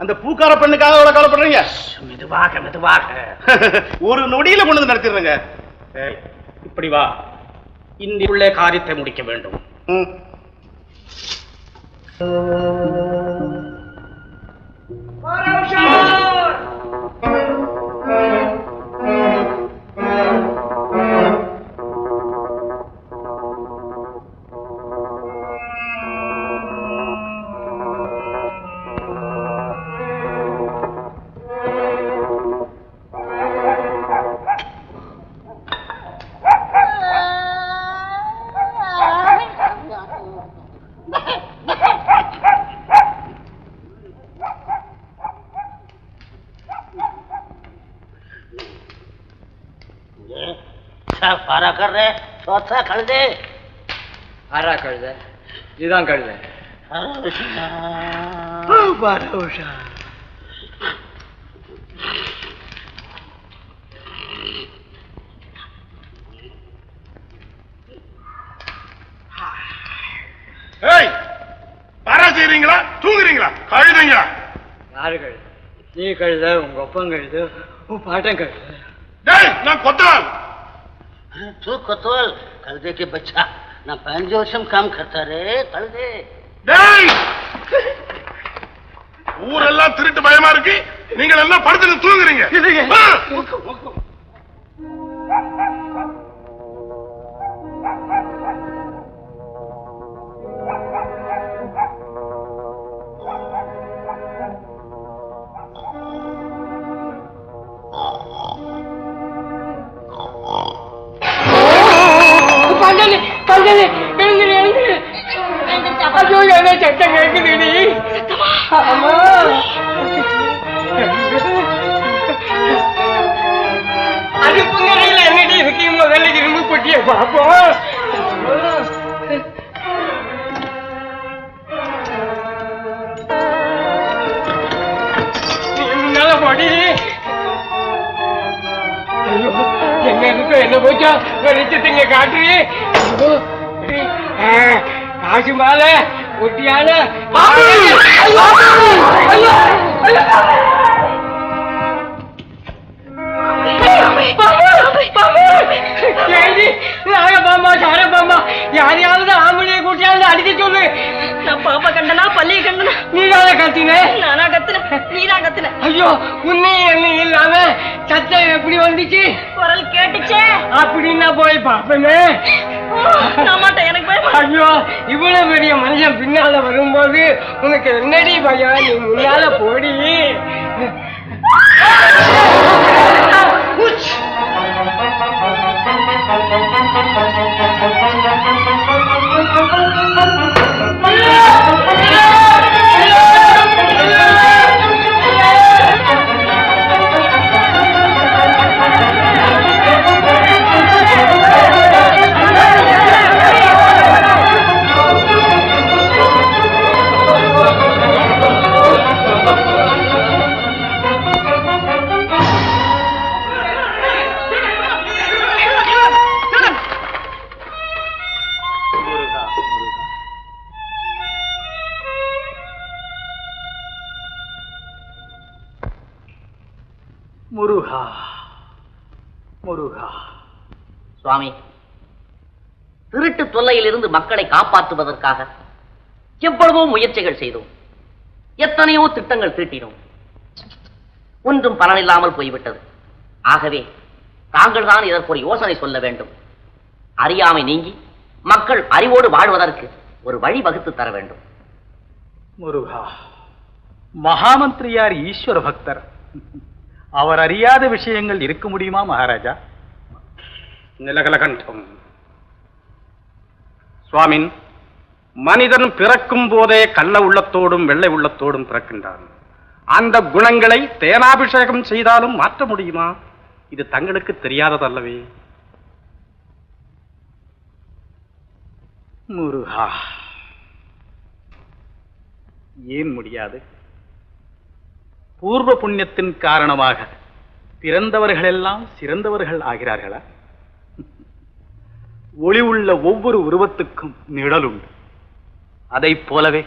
அந்த பூக்கார பெண்ணுக்காக எவ்வளவு கவலைப்படுறீங்க? மெதுவாக மெதுவாக ஒரு நொடியில கொண்டு வந்து நடத்திடுறேங்க. இப்படி வா, இந்த உள்ள காரியத்தை முடிக்க வேண்டும். பாரா कर रहे चौथा कழுதே ஆறா கழுதை இதுதான் கழுதை. பாரா செய்றீங்களா தூங்குறீங்களா? கழுதுங்களா? யாரு கழுது? நீ கழுத, உங்க அப்பன் கழுது, உன் பாட்டன் கழுது. நான் கொத்தவால். तू कोतवाल कழுதே के बच्चा ना 5 வருஷம் काम करता रे कழுதே. ஊரெல்லாம் திருட்டு பயமா இருக்கு, நீங்க எல்லாம் படுத்து தூங்குறீங்க. சட்டம் கேட்குது. அது புங்கரையில என்னடி இருக்கு? முதல்ல இரும்பு பொட்டிய பாப்போம். முன்னால பொடி. ஐயோ, என்ன இருக்கோ என்ன போச்சா? வெளிச்சத்துங்க காட்டு. காசு மாலை ஒட்டியான யாரையாவது ஆம்பளைய கூட்டியாவது அடிக்க சொல்லு. நான் பாப்பா கண்டனா பள்ளிய கண்டனா? நீதான கத்தின? நானா கத்துன? நீதான் கத்துன? ஐயோ, உன்னை என்ன இல்லாம சத்தம் எப்படி வந்துச்சு? குரல் கேட்டுச்சே. அப்படின்னா போய் பாப்பமே. எனக்கு பயம். ஐயோ, இவ்வளவு பெரிய மனுஷன் பின்னால வரும்போது உனக்கு என்னடி பயம்? நீ முன்னால போடி. முருகா முருகா. சுவாமி, திருட்டு தொல்லையில் இருந்து மக்களை காப்பாற்றுவதற்காக எவ்வளவோ முயற்சிகள் செய்தோம், எத்தனையோ திட்டங்கள் தீட்டினோம். ஒன்றும் பலனில்லாமல் போய்விட்டது. ஆகவே தாங்கள் தான் இதற்கு ஒரு யோசனை சொல்ல வேண்டும். அறியாமை நீங்கி மக்கள் அறிவோடு வாழ்வதற்கு ஒரு வழி வகுத்து தர வேண்டும். முருகா, மகாமந்திரியார் ஈஸ்வர பக்தர். அவர் அறியாத விஷயங்கள் இருக்க முடியுமா மகாராஜா? நிலகலகண்டம். சுவாமின், மனிதன் பிறக்கும் போதே கள்ள உள்ளத்தோடும் வெள்ளை உள்ளத்தோடும் பிறக்கின்றான். அந்த குணங்களை தேனாபிஷேகம் செய்தாலும் மாற்ற முடியுமா? இது தங்களுக்கு தெரியாததல்லவே? முருகா, ஏன் முடியாது? பூர்வ புண்ணியத்தின் காரணமாக பிறந்தவர்கள் எல்லாம் சிறந்தவர்கள் ஆகிறார்களா? ஒளி உள்ள ஒவ்வொரு உருவத்துக்கும் நிழல் உண்டு. அதை போலவே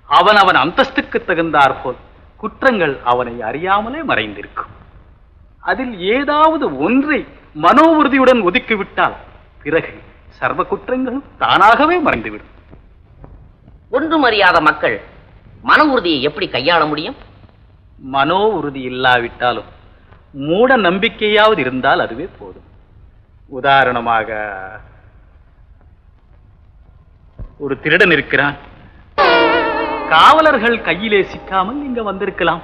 அவன் அந்தஸ்துக்கு தகுந்தாற்போல் குற்றங்கள் அவனை அறியாமலே மறைந்திருக்கும். அதில் ஏதாவது ஒன்றை மனோ உறுதியுடன் ஒதுக்கிவிட்டால் பிறகு சர்வ குற்றங்களும் தானாகவே மறைந்துவிடும். ஒன்றும் அறியாத மக்கள் மன உறுதியை எப்படி கையாள முடியும்? மனோ உறுதி இல்லாவிட்டாலும் மூட நம்பிக்கையாவது இருந்தால் அதுவே போதும். உதாரணமாக ஒரு திருடன் இருக்கிறான். காவலர்கள் கையிலே சிக்காமல் இங்க வந்திருக்கலாம்.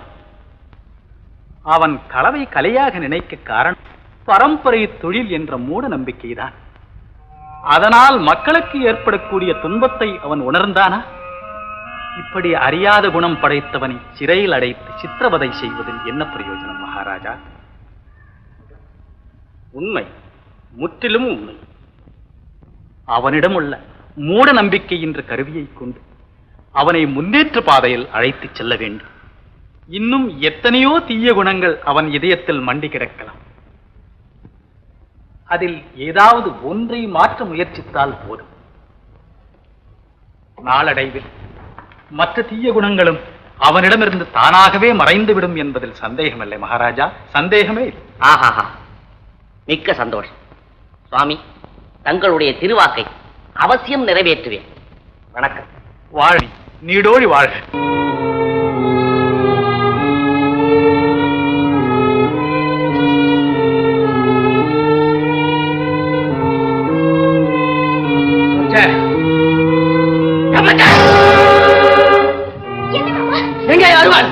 அவன் களவை கலையாக நினைக்க காரணம் பரம்பரை தொழில் என்ற மூட நம்பிக்கைதான். அதனால் மக்களுக்கு ஏற்படக்கூடிய துன்பத்தை அவன் உணர்ந்தானா? இப்படி அறியாத குணம் படைத்தவனை சிறையில் அடைத்து சித்திரவதை செய்வதில் என்ன பிரயோஜனம் மகாராஜா? உண்மை, முற்றிலும் உண்மை. அவனிடம் உள்ள மூட நம்பிக்கை என்ற கருவியை கொண்டு அவனை முன்னேற்ற பாதையில் அழைத்துச் செல்ல வேண்டும். இன்னும் எத்தனையோ தீய குணங்கள் அவன் இதயத்தில் மண்டி கிடக்கலாம். அதில் ஏதாவது ஒன்றை மாற்ற முயற்சித்தால் போதும். நாளடைவில் மற்ற தீய குணங்களும் அவனிடமிருந்து தானாகவே மறைந்துவிடும் என்பதில் சந்தேகமில்லை மகாராஜா, சந்தேகமே இல்லை. ஆஹாஹா, மிக்க சந்தோஷம் சுவாமி. தங்களுடைய திருவாக்கை அவசியம் நிறைவேற்றுவேன். வணக்கம். வாழ், நீடோழி வாழ்க. எங்க அருவாள்?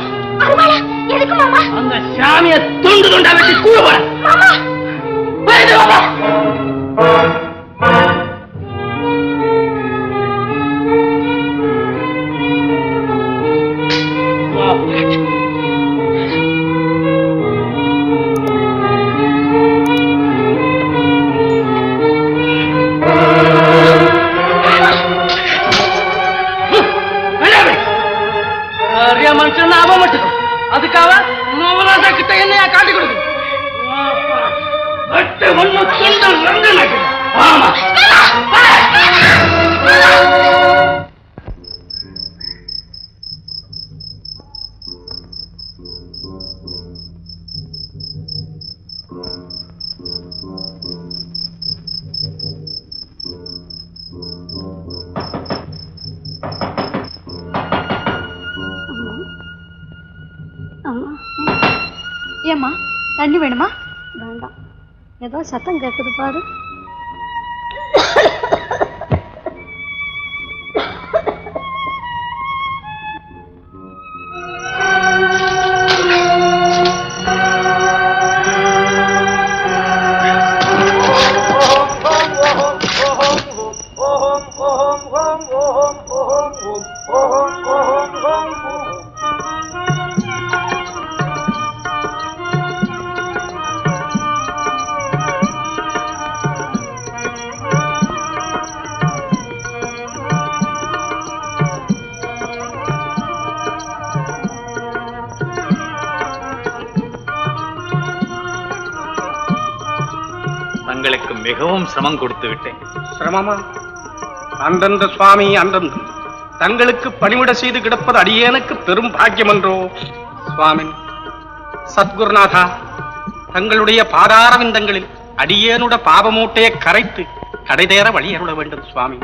எதுக்கு மாமா? அந்த சாமியை துண்டு துண்டா வெட்டி கூடுவாள். மனுஷன் அவ மட்டும் அதுக்காக நவராசா கிட்ட என்னையா காட்டி கொடுக்கு? ஏம்மா தண்ணி வேணுமா? வேண்டாம். ஏதோ சத்தம் கேட்குது பாரு. தங்களுக்கு மிகவும் சிரமம் கொடுத்து விட்டேன். சிரமமா? அந்தந்த சுவாமி, அந்தந்த தங்களுக்கு பணிவிட செய்து கிடப்பது அடியேனுக்கு பெரும் பாக்கியம் என்றோ. சுவாமி சத்குருநாதா, தங்களுடைய பாதாரவிந்தங்களில் அடியேனுட பாவமூட்டையை கரைத்து கடைதேற வழி அருள வேண்டும் சுவாமி.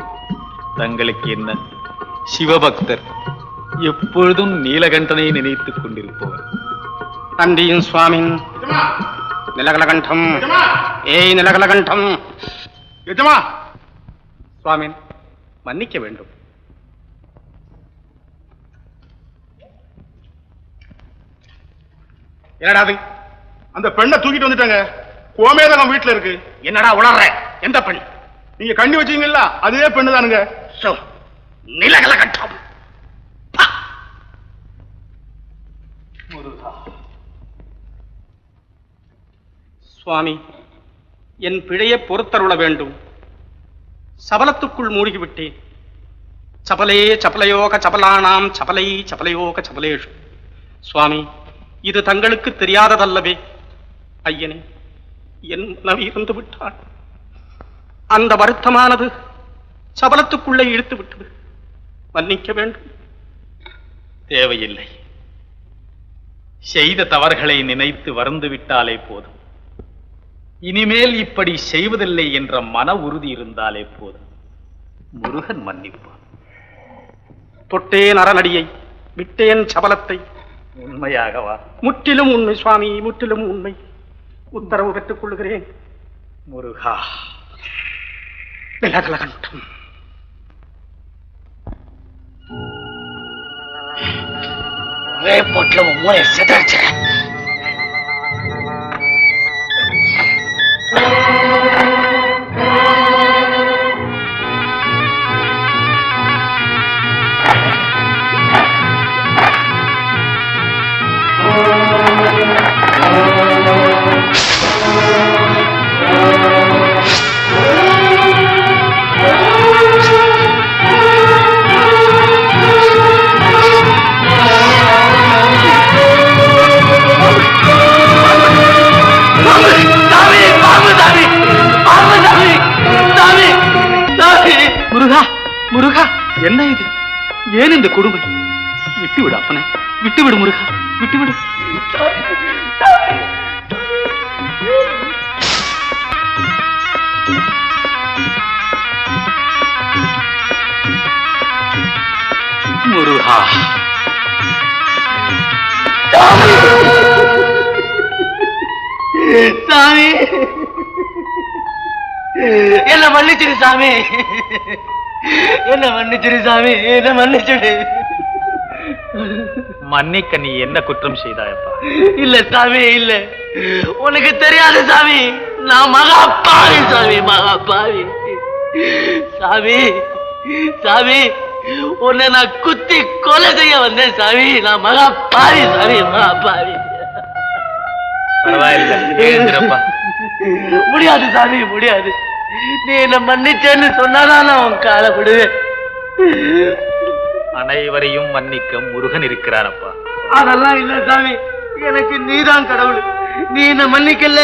தங்களுக்கு என்ன, சிவபக்தர், எப்பொழுதும் நீலகண்டனை நினைத்துக் கொண்டிருப்பவர். தண்டியும் சுவாமின் நிலகலகண்டம். ஏய் நிலகலகண்டம். எஜமா, சுவாமி மன்னிக்க வேண்டும். என்னடா அது? அந்த பெண்ணை தூக்கிட்டு வந்துட்டாங்க. கோமேதகம் வீட்டுல இருக்கு. என்னடா உளற? எந்த பெண்? நீங்க கண்ணி வச்சீங்கல்ல, அதே பெண்ணு தானுங்க. நிலகலகண்டம். சுவாமி, என் பிழையை பொறுத்தருள வேண்டும். சபலத்துக்குள் மூழ்கிவிட்டேன். சபலே சபலயோக சபலானாம் சபலை சபலயோக சபலேஷு. சுவாமி, இது தங்களுக்கு தெரியாததல்லவே. ஐயனே, என் மனைவி இருந்து விட்டாள். அந்த வருத்தமானது சபலத்துக்குள்ளே இழுத்து விட்டது. மன்னிக்க வேண்டும். தேவையில்லை. செய்த தவறுகளை நினைத்து வருந்து விட்டாலே போதும். இனிமேல் இப்படி செய்வதில்லை என்ற மன உறுதி இருந்தாலே போதும். முருகன் மன்னிப்பான். தொட்டேன் அரணடியை, விட்டேன் சபலத்தை. உண்மையாகவா? முற்றிலும் உண்மை சுவாமி, முற்றிலும் உண்மை. உத்தரவு பெற்றுக் கொள்கிறேன். முருகா. விலகலகண்டம். ஒரே போட்டுல மூளை செதறச்ச. முருகா, முருகா, என்ன இது? ஏன் இந்த கொடுமை? விட்டுவிடு அப்பனே, விட்டுவிடு முருகா, விட்டுவிடு. முருகா. சாமி, என்ன மன்னிச்சிரு சாமி, என்ன மன்னிச்சிரு சாமி, என்ன மன்னிச்சிடு. மன்னிக்க நீ என்ன குற்றம் செய்தாயப்பா? இல்ல சாமி, இல்ல, உனக்கு தெரியாது சாமி, நான் மகா பாவி சாமி, மகா பாவி சாமி. சாமி, உன்னை நான் குத்தி கொலை செய்ய வந்தேன் சாமி, நான் மகா பாவி சாமி, மகா பாவி. பரவாயில்லை, முடியாது சாமி, முடியாது. நீ என்ன மன்னிச்சேன்னு சொன்னாதான் நான் உன் காலை விடுவேன். அனைவரையும் மன்னிக்க முருகன் இருக்கிறானப்பா. அதெல்லாம் இல்ல சாமி, எனக்கு நீதான் கடவுள். நீ என்ன மன்னிக்கல,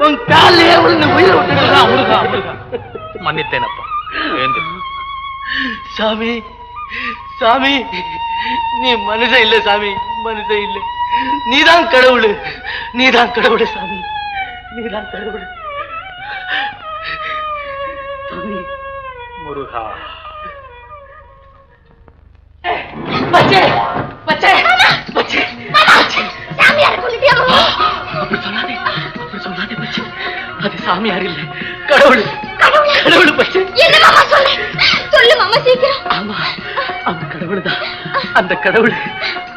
உன் காலையே உள்ள உயிரை விட்டுடலாம். முருகா, முருகா, மன்னித்தேனப்பா. சாமி, சாமி, நீ மனுஷன் இல்ல சாமி, மனுஷன் இல்ல. நீதான் கடவுள், நீதான் கடவுள் சாமி, நீதான் கடவுள் சாமி. முருகா. பச்சை, பச்சை, பச்சை, பச்சை. சாமியார் கொல்லிட்டியா மாமா? அப்படி சொல்லாதே, அப்படி சொல்லாதே பச்சை. அது சாமியார் இல்ல, கடவுள், கடவுள் பச்சை. என்ன மாமா சொல்லு, சொல்லு மாமா சீக்கிரம். ஆமா, அந்த கடவுள் தான். அந்த கடவுள்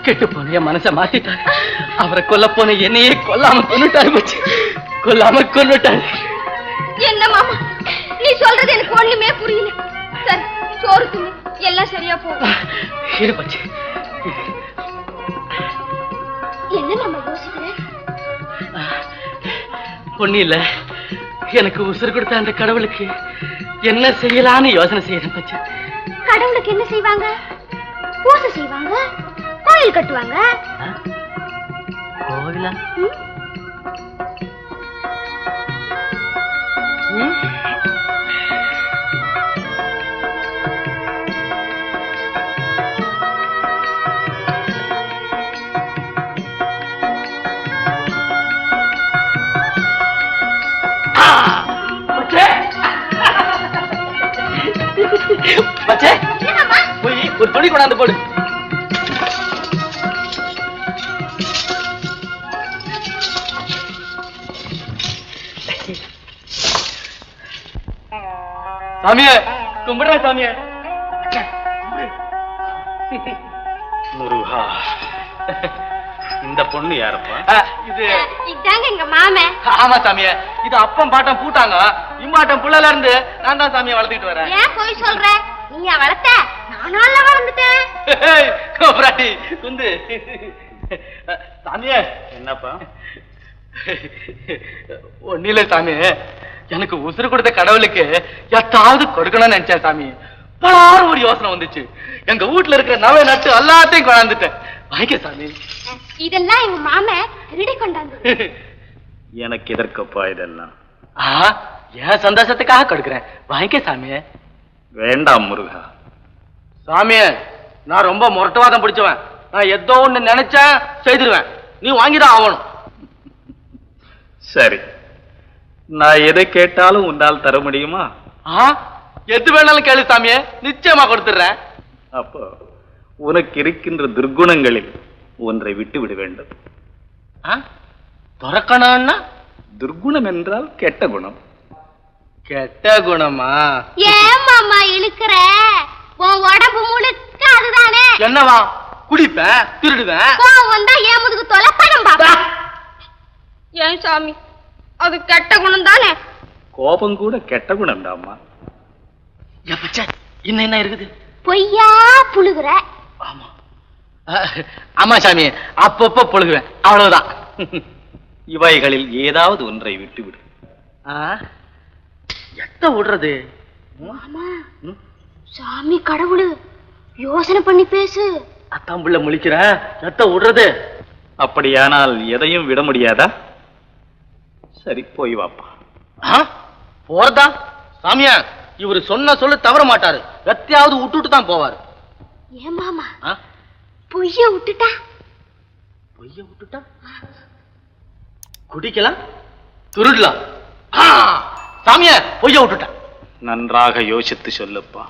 கெட்டு போன என் மனசை மாத்திட்டாரு. அவரை கொல்ல போன என்னையே கொல்லாம கொன்னுட்டாரு பச்சை, கொல்லாம கொன்னுட்டாரு. என்ன மாமா நீ சொல்றது எனக்கு ஒண்ணுமே புரியல. சரி, சோறு தின்னு, எல்லாம் சரியா போகும். இரு பச்சை. என்ன நம்ம யோசிக்கிறேன்? ஒண்ணு இல்ல, எனக்கு உசுறு கொடுத்த அந்த கடவுளுக்கு என்ன செய்யலான்னு யோசனை செய்யறேன் பச்சை. கடவுளுக்கு என்ன செய்வாங்க? பூசை செய்வாங்க, கோயில் கட்டுவாங்க. கோவிலா? பச்சை, போய் ஒரு துணி கொண்டாந்து போடு. சாமியே, கும்பிடுறேன் சாமியே. முருகா. இந்த பொண்ணு யாரப்பா? இது இதாங்க எங்க மாமன். ஆமா சாமியே, இது அப்பம் பாட்டம் பூட்டாங்க. இம்மாட்டம் புள்ளல இருந்து நான் தான் சாமியை வளர்த்துக்கிட்டு வரேன். ஏன் போய் சொல்ற? நீயா வளர்த்த? நானால வளர்ந்துட்டேன். கோபராட்டி குந்து. சாமியே. என்னப்பா? ஒன்னில சாமியே, எனக்கு உசுறு கொடுத்த கடவுளுக்கு எத்தாவது கொடுக்கணும்னு நினைச்சேன் சாமி. பலாறு ஒரு யோசனை வந்துச்சு. எங்க வீட்டுல இருக்கிற நவ நட்டு எல்லாத்தையும் கொண்டாந்துட்டேன். வாங்கிக்க சாமி. இதெல்லாம் எங்க மாமன் திருடி கொண்டாந்து. எனக்கு எதற்கப்பா இதெல்லாம்? என் சந்தோஷத்துக்காக கொடுக்கிறேன். வாங்கிக்க சாமியே. வேண்டாம் முருகா. சாமியே, நான் ரொம்ப முரட்டுவாதம் பிடிச்சவன். நான் ஏதோ ஒண்ணு நினைச்சேன் செய்திருவேன். நீ வாங்கிதான் ஆகணும். சரி, நான் எதை கேட்டாலும் உன்னால் தர முடியுமா? எது வேணாலும் கேளு சாமியே, நிச்சயமா கொடுத்துடுறேன். அப்போ உனக்கு இருக்கின்ற துர்குணங்களில் ஒன்றை விட்டு விட வேண்டும். துறக்கணும்னா? துர்குணம் என்றால் கெட்ட குணம். கெட்ட குணமா? ஏன் மாமா இழுக்கிற? உன் உடம்பு முழுக்க அதுதானே. என்னவா? குடிப்பேன், திருடுவேன். கோவம் வந்தா ஏன் முதுகு தொலைப்படும் பாப்பா. ஏன் சாமி, அது கெட்ட குணம் தானே? கோபம் கூட கெட்ட குணம் தாம்மா. இன்னும் என்ன இருக்குது? பொய்யா புழுகுற. ஆமா ஆமா சாமி, அப்பப்ப புழுகுவேன், அவ்வளவுதான். இவைகளில் ஏதாவது ஒன்றை விட்டுவிடு. எத்த விடுறது? மாமா, சாமி கடவுளு, யோசனை பண்ணி பேசு. அத்தான் புள்ள முழிக்கிற, எத்த விடுறது? அப்படியானால் எதையும் விட முடியாதா? சரி, போய் வாப்பா. போறதா? சாமியா, இவரு சொன்ன சொல்லு தவற மாட்டாரு, எத்தையாவது விட்டுட்டு தான் போவாரு. ஏன் மாமா, பொய்ய விட்டுட்டா? பொய்ய விட்டுட்டா குடிக்கலாம், திருடலாம். சாமியா, பொய்ய விட்டுட்டா. நன்றாக யோசித்து சொல்லப்பா.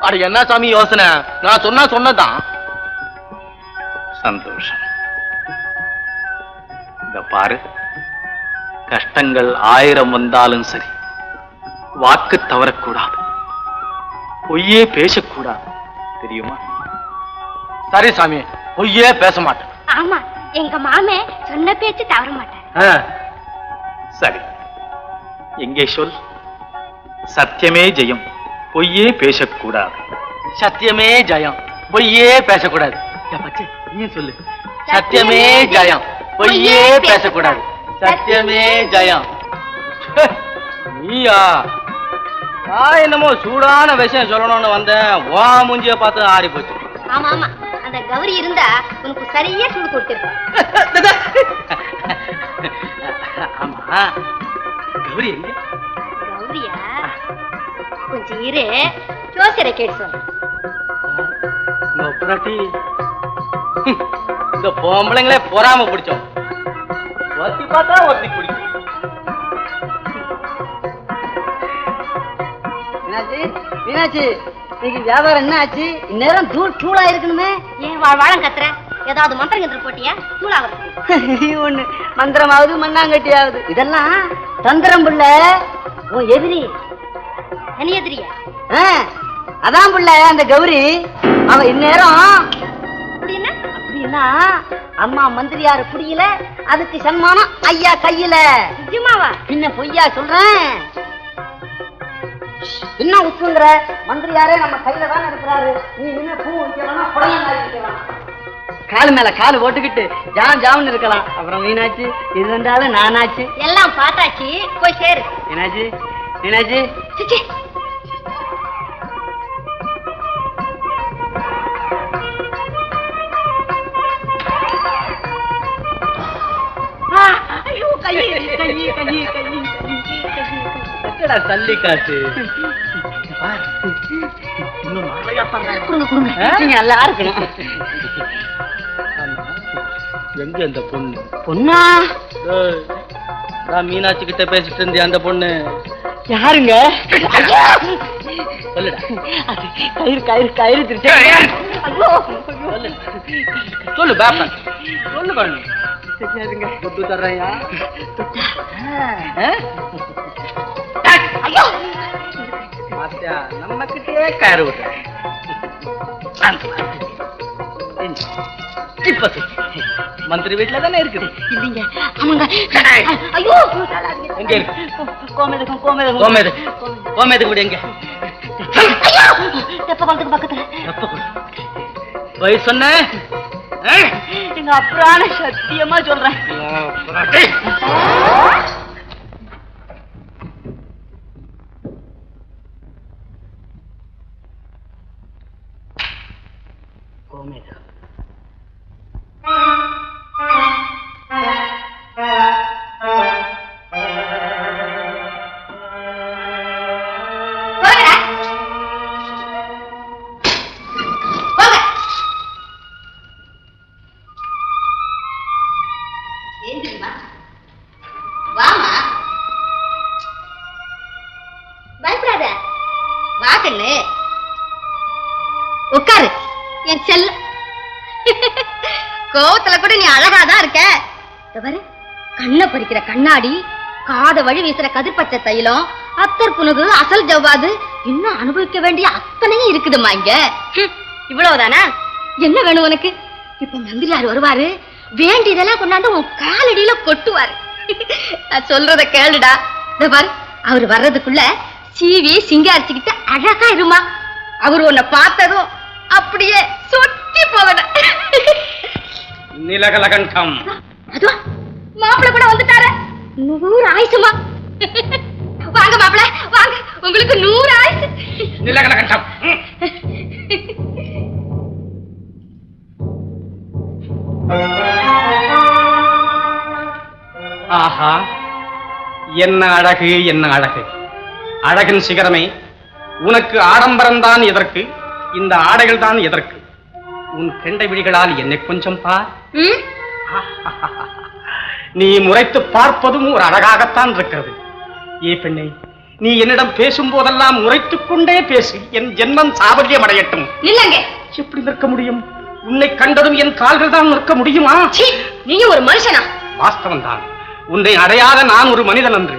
அட என்ன சாமி யோசனை? நான் சொன்னதான். சந்தோஷம். இந்த பாரு, கஷ்டங்கள் 1000 வந்தாலும் சரி, வாக்கு தவறக்கூடாது, பொய்யே பேசக்கூடாது, தெரியுமா? சரி சாமி, பொய்யே பேச மாட்டேன். ஆமா, எங்க மாமே சொன்ன பேச்சு தவற மாட்டார். சரி, எங்கே சொல். சத்தியமே ஜெயம், பொய்யே பேசக்கூடாது. சத்தியமே ஜெயம், பொய்யே பேசக்கூடாது. நீ சொல்லு. சத்தியமே ஜெயம், பொய்யே பேசக்கூடாது. சத்தியமே ஜெயம். நீயா? நான் என்னமோ சூடான விஷயம் சொல்லணும்னு வந்தேன், வா மூஞ்சிய பார்த்து ஆறி போச்சு. ஆமா ஆமா, அந்த கௌரி இருந்தா உனக்கு சரியா சூடு கொடுத்திருப்பேன். ஆமா, கௌரி எங்க? கௌரியா? கொஞ்சம் இரு, ஜோசியரை கேட்டு சொல்லு. இந்த பொம்பளைங்களே பொறாம பிடிச்சோம். ஒத்தி பார்த்தா ஒத்தி பிடிக்கும். மீனாட்சி, இன்னைக்கு வியாபாரம் என்ன ஆச்சு? இந்நேரம் தூளா இருக்கணுமே. ஏன் வாழம் கத்துற? ஏதாவது மந்திரம் கத்துற போட்டியா? தூளாவது ஒண்ணு மந்திரமாவது மண்ணாங்கட்டியாவது, இதெல்லாம் தந்திரம் புள்ள. உன் எதிரி தனி எதிரியா? அதான் புள்ள அந்த கௌரி. அவ இந்நேரம் அப்படின்னா அம்மா மந்திரியாரு புடியல, அதுக்கு சன்மானம் ஐயா கையில. நிஜமாவா? பின்ன பொய்யா சொல்றேன்? என்ன உச்சுங்கிற? மந்திரியாரே நம்ம கையில தான் இருக்கிறாரு. நீ என்ன பூ வைக்கலாம், புடையம் வைக்கலாம், காலு மேல காலு போட்டுக்கிட்டு ஜாம் இருக்கலாம். அப்புறம் மீனாட்சி, இது வந்தாலும் நானாச்சு. எல்லாம் பார்த்தாச்சு, போய் சேரு. மீனாட்சி, மீனாட்சி, தள்ளி காட்டு. நல்லா இருக்கணும். எங்க அந்த பொண்ணு? பொண்ணா? மீனாட்சி கிட்ட பேசிட்டு இருந்தே அந்த பொண்ணு யாருங்க? சொல்லுடா. கயிறு கயிறு கயிறு திருச்சி. சொல்லு பாப்பா, சொல்லு பாருங்க. தெரியாதுங்க. தொட்டு தர்றையா? நம்ம கிட்டே கயிறு விட்டு இப்ப மந்திரி வீட்டுல தானே இருக்குது. இல்லைங்க. ஆமாங்க. ஐயோ, எங்க இருக்கு? கோமேதகம் கோமேதகம் கோமேதகம் கூட எங்க? தெப்ப குளத்துக்கு பக்கத்துல. போய் சொன்ன எங்க அப்புறான சத்தியமா சொல்றேன். கோமேதகம் கோவத்துல கூட நீ அழகாதான் இருக்க. பாரு, கண்ணை பறிக்கிற கண்ணாடி, காத வழி வீசுற கதிர்பச்சை தைலம், அத்தர் புனுகு, அசல் ஜவ்வாது, இன்னும் அனுபவிக்க வேண்டிய அத்தனையும் இருக்குதுமா இங்க. இவ்வளவுதானா? என்ன வேணும் உனக்கு? இப்ப மந்திரியார் வருவாரு, வேண்டியதெல்லாம் கொண்டாந்து உன் காலடியில கொட்டுவாரு. நான் சொல்றத கேளுடா. பாரு, அவரு வர்றதுக்குள்ள சீவி சிங்காரிச்சுக்கிட்டு அழகா இருமா. அவரு உன்னை பார்த்ததும் அப்படியே சொட்டி போகணும். நீலகலகண்டம். அதுவா, மாப்பிள்ள கூட வந்துட்டாரு. 100 ஆயுசுமா. வாங்க மாப்பிள்ள, வாங்க, உங்களுக்கு 100 ஆயுசு. நீலகலகண்டம். ஆஹா, என்ன அழகு, என்ன அழகு! அழகின் சிகரமே, உனக்கு ஆடம்பரம் தான் எதற்கு, இந்த ஆடைகள் தான் எதற்கு? உன் கெண்டை விழிகளால் என்னை கொஞ்சம் பார். நீ முறைத்து பார்ப்பதும் ஒரு அழகாகத்தான் இருக்கிறது. ஏ பெண்ணே, நீ என்னிடம் பேசும் போதெல்லாம் முறைத்துக் கொண்டே பேசு. என் ஜென்மம் சாபல்யம் அடையட்டும். நில்லுங்க. எப்படி நிற்க முடியும்? உன்னை கண்டதும் என் கால்கள் தான் நிற்க முடியுமா? நீங்க ஒரு மனுஷனா? வாஸ்தவம் தான். உன்னை அடையாத நான் ஒரு மனிதன் என்று.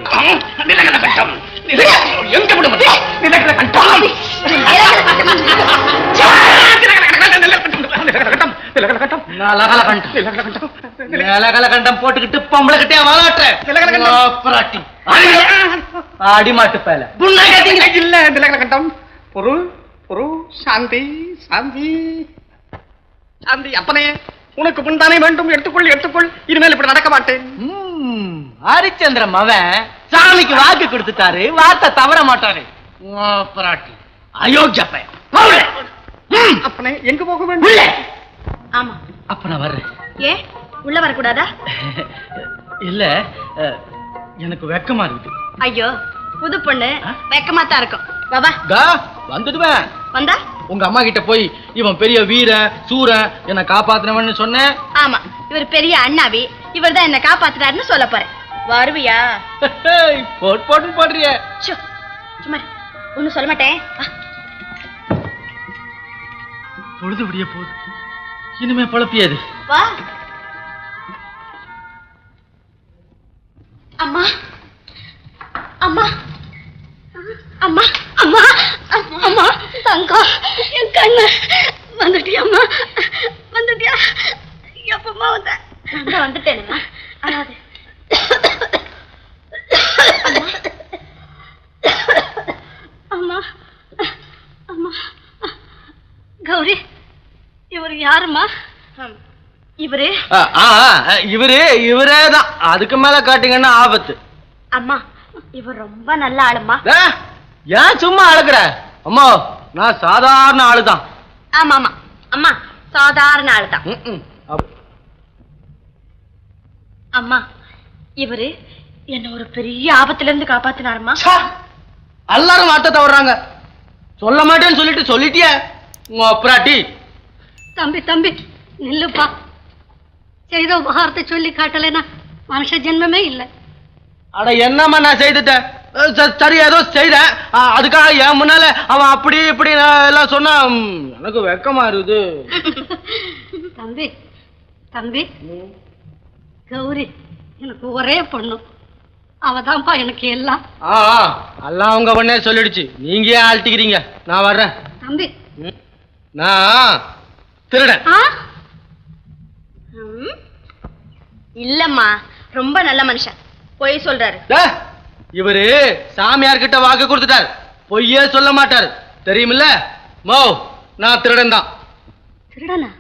போட்டுக்கிட்டு பொம்பளை கிட்டே வாழாட்ட அடிமாட்டு பேல இல்ல. பொரு பொரு சாந்தி சாந்தி சாந்தி. அப்பனே, உனக்கு முன்தானே வேண்டும். எடுத்துக்கொள் எடுத்துக்கொள். இனிமேல் இப்படி நடக்க மாட்டேன். ஹரிச்சந்திரன் அவன் சாமிக்கு வாக்கு கொடுத்துட்டாரு, வார்த்தை தவற மாட்டாரு. அயோக்கிய பையன். அப்பனே, எங்க போக வேண்டும்? ஆமா. அப்ப நான் வர்றேன். ஏ, உள்ள வரக்கூடாதா? இல்ல, எனக்கு வெக்கமா இருக்குது. ஐயோ, புது பொண்ணு வெக்கமா தான் இருக்கும். பாபா வந்துடுவேன். வந்தா உங்க அம்மா கிட்ட போய் இவன் பெரிய வீரன் சூரன் என்ன காப்பாத்தினவன்னு சொன்னேன். ஆமா, இவர் பெரிய அண்ணாவி, இவர் தான் என்ன காப்பாத்துறாருன்னு சொல்ல போறேன். வருவியா? போட்டு போடுறிய. சும்மா ஒண்ணும் சொல்ல மாட்டேன். பொழுது விடிய போகுது, இனிமே பழப்பியாது. வா. அம்மா அம்மா அம்மா அம்மா அம்மா, தங்கம், என் கண்ணு. வந்துட்டியா அம்மா? வந்துட்டியா? எப்பமா வந்த? நான் வந்துட்டேனுமா. அதாவது அம்மா அம்மா கௌரி, இவர் யாருமா? இவரு இவரேதான். அதுக்கு மேல காட்டுங்கன்னா ஆபத்து. அம்மா, இவர் ரொம்ப நல்ல ஆளுமா. ஏன் சும்மா அழுகுற? அம்மா, நான் சாதாரண ஆளுதான். ஆமா ஆமா அம்மா, சாதாரண ஆளுதான். அம்மா, இவரு என்ன ஒரு பெரிய ஆபத்துல இருந்து காப்பாத்தினாருமா. எல்லாரும் வார்த்தை தவறாங்க. சொல்ல மாட்டேன்னு சொல்லிட்டு சொல்லிட்டிய பிராட்டி. தம்பி தம்பி நில்லுப்பா. செய்த உபகாரத்தை சொல்லி காட்டலைன்னா மனுஷ ஜென்மமே இல்லை. அட என்னம்மா நான் செய்துட்டேன். சரி, ஏதோ செய்தேன். அதுக்காக என் முன்னால அவன் அப்படி இப்படி எல்லாம் சொன்னா எனக்கு வெக்கமா இருக்குது. தம்பி தம்பி, கௌரி எனக்கு ஒரே பொண்ணு. அவதான்ப்பா எனக்கு எல்லாம். எல்லாம் உங்க பொண்ணே சொல்லிடுச்சு. நீங்க ஏன் ஆழ்த்திக்கிறீங்க? நான் வர்றேன். தம்பி, நான் திருடன் இல்லம்மா, ரொம்ப நல்ல மனுஷன். பொய் சொல்றாரு. இவரு சாமியார் கிட்ட வாக்கு கொடுத்துட்டார், பொய்யே சொல்ல மாட்டார். தெரியுமில்ல? மோ, நான் திருடன் தான். திருடனா?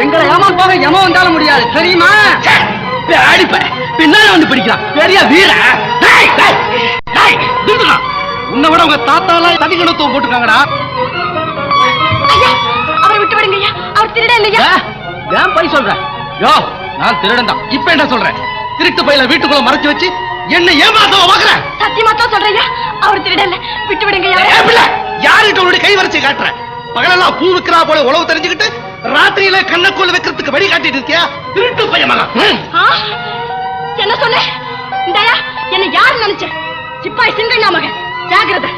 எங்களை ஏமான் போக எம வந்தாலும் முடியாது, தெரியுமா? அடிப்ப பின்னால வந்து பிடிக்கிறான் பெரிய வீர. உன்னை விட உங்க தாத்தாலாம் தனிக்கணத்துவம் போட்டுருக்காங்கடா. அவரை விட்டு விடுங்க ஐயா, அவர் திருட இல்லையா? ஏன் போய் சொல்ற? யோ, நான் திருடன் தான். இப்ப என்ன சொல்றேன்? திருட்டு பையில வீட்டுக்குள்ள மறைச்சு வச்சு என்ன ஏமாத்தவ பாக்குறேன். சத்தியமா தான் சொல்றேன், அவர் திருட இல்ல. விட்டு விடுங்க ஐயா. யாருகிட்ட உன்னுடைய கை வரைச்சு காட்டுற? பகலெல்லாம் பூ விக்கிறா போல உழவு தெரிஞ்சுக்கிட்டு ராத்திரியில கண்ணக்கோல் வைக்கிறதுக்கு வழி காட்டிட்டு இருக்கியா? திருட்டு பையன் மகன். என்ன சொன்ன? இந்தாயா, என்ன யார் நினைச்ச? சிப்பாய் சிங்கண்ணா மகன். ஜாகிரதை.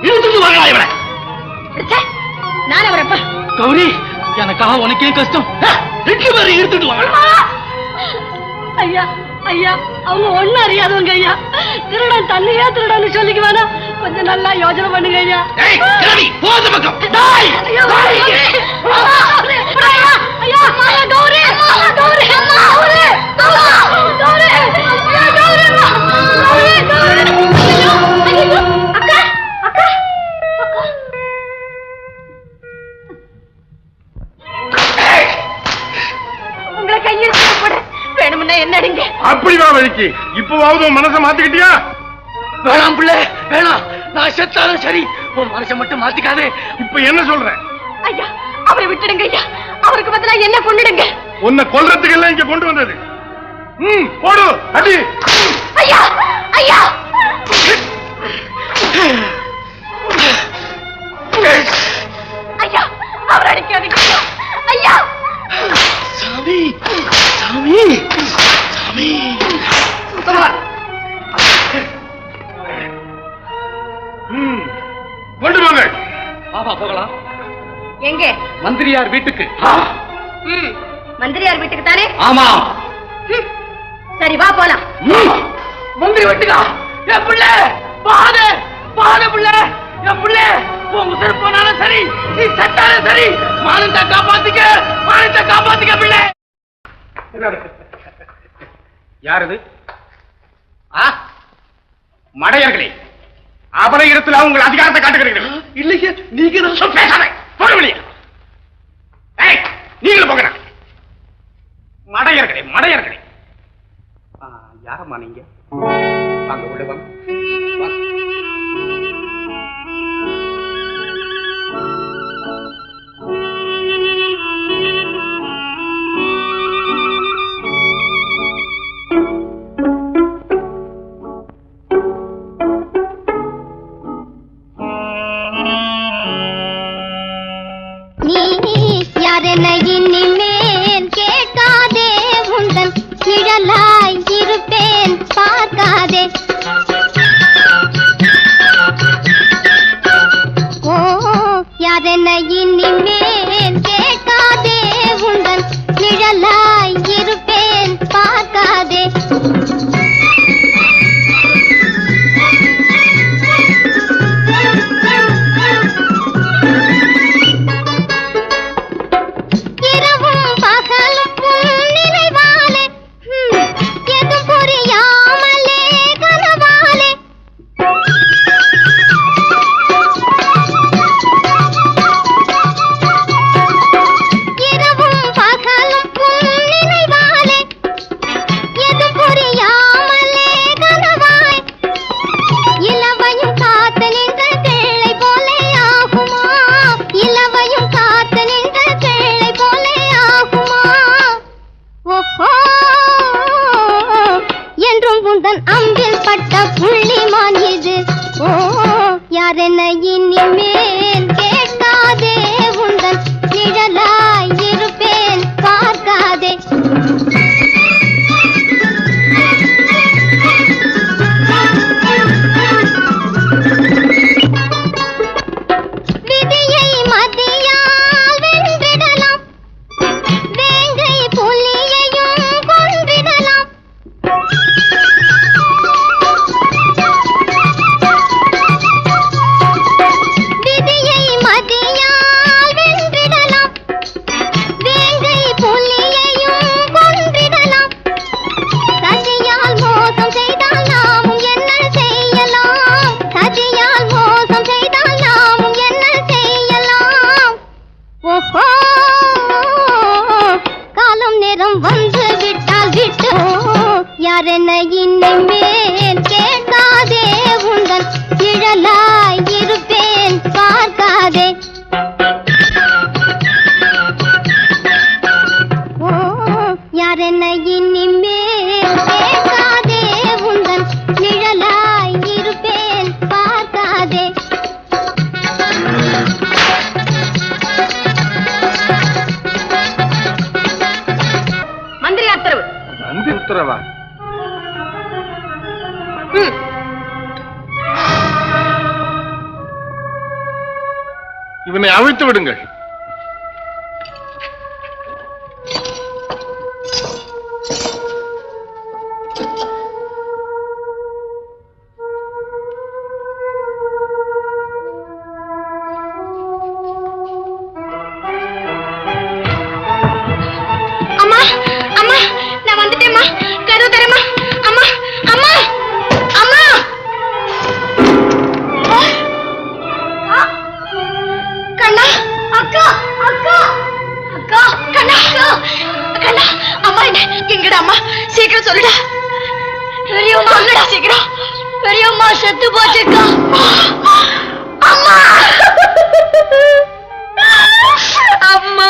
இழுத்துட்டு வாங்களா இவனை. நான் அவரப்பா. கௌரி, எனக்காக உனக்கே கஷ்டம். ரெண்டு பேரும் இழுத்துட்டு வாங்களா. ஐயா ஐயா, அவங்க ஒண்ணு அறியாதவங்க ஐயா. திருடன் தன்னையா திருடன்னு சொல்லிக்க வேணாம். கொஞ்சம் நல்லா யோசனை பண்ணுங்க ஐயா. போத பக்கம். ஐயா கௌரி, கௌரி, உங்களை கையில் வேணும்னா என்னடிங்க? அப்படிதான் வழிக்கு. இப்பவாவது மனசை மாத்திக்கிட்டியா? வேணாம் பிள்ளை, வேணாம். நான் செத்தாலும் சரி, உன் மனசை மட்டும் மாத்திக்காதே. இப்ப என்ன சொல்ற? ஐயா, அவரை விட்டுடுங்க ஐயா. அவருக்கு பதிலா என்ன கொண்டுடுங்க. உன்னை கொல்றதுக்கு எல்லாம் இங்க கொண்டு வந்தது. போடு அடி. ஐயா ஐயா, ஐயா அவர் அடிக்காதீங்க ஐயா. சாமி, சாமி, சாமி. கொண்டு வாங்க. பாப்பா போகலாம். எங்க? மந்திரியார் வீட்டுக்கு. மந்திரியார் வீட்டுக்கு தானே? ஆமா. சரி வா போலாம். மந்திரி வீட்டுக்கா? என் பிள்ளை பாத பாத பிள்ளை, என் பிள்ளை உன் உசுறு போனாலும் சரி, நீ செத்தாலும் சரி, மானத்தை காப்பாத்திக்க, மானத்தை காப்பாத்திக்க பிள்ளை. யார் இது? மடையர்களே, அவரை இடத்துல உங்கள் அதிகாரத்தை காட்டுகிறீர்கள். இல்லையே, நீங்க தான் பேசாத. போக வெளியே. நீங்களும் போங்க. மடையர்களே, மடையர்களே. யாரம்மா நீங்க? வாங்க உள்ள வாங்க. இவனை அவிழ்த்து விடுங்கள். பெரியம்மா செத்து போச்சுக்கா. அம்மா அம்மா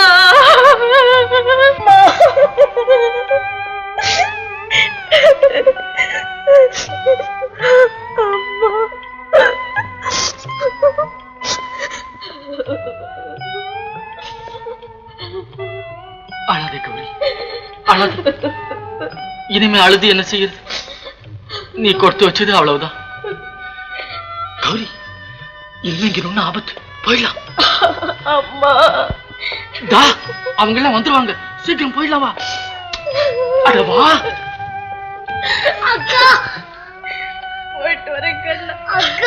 அழாதே கௌரி, அழாது. இனிமே அழுது என்ன செய்யுது? நீ கொடுத்து வச்சது அவ்வளவுதான். கௌரி, இல்லைங்கிற ஒண்ணு ஆபத்து, போயிடலாம். அம்மா அவங்க எல்லாம் வந்துருவாங்க, சீக்கிரம் போயிடலாம். வா, அட வா. அக்கா போயிட்டு வரேன் கண்ணா. அக்கா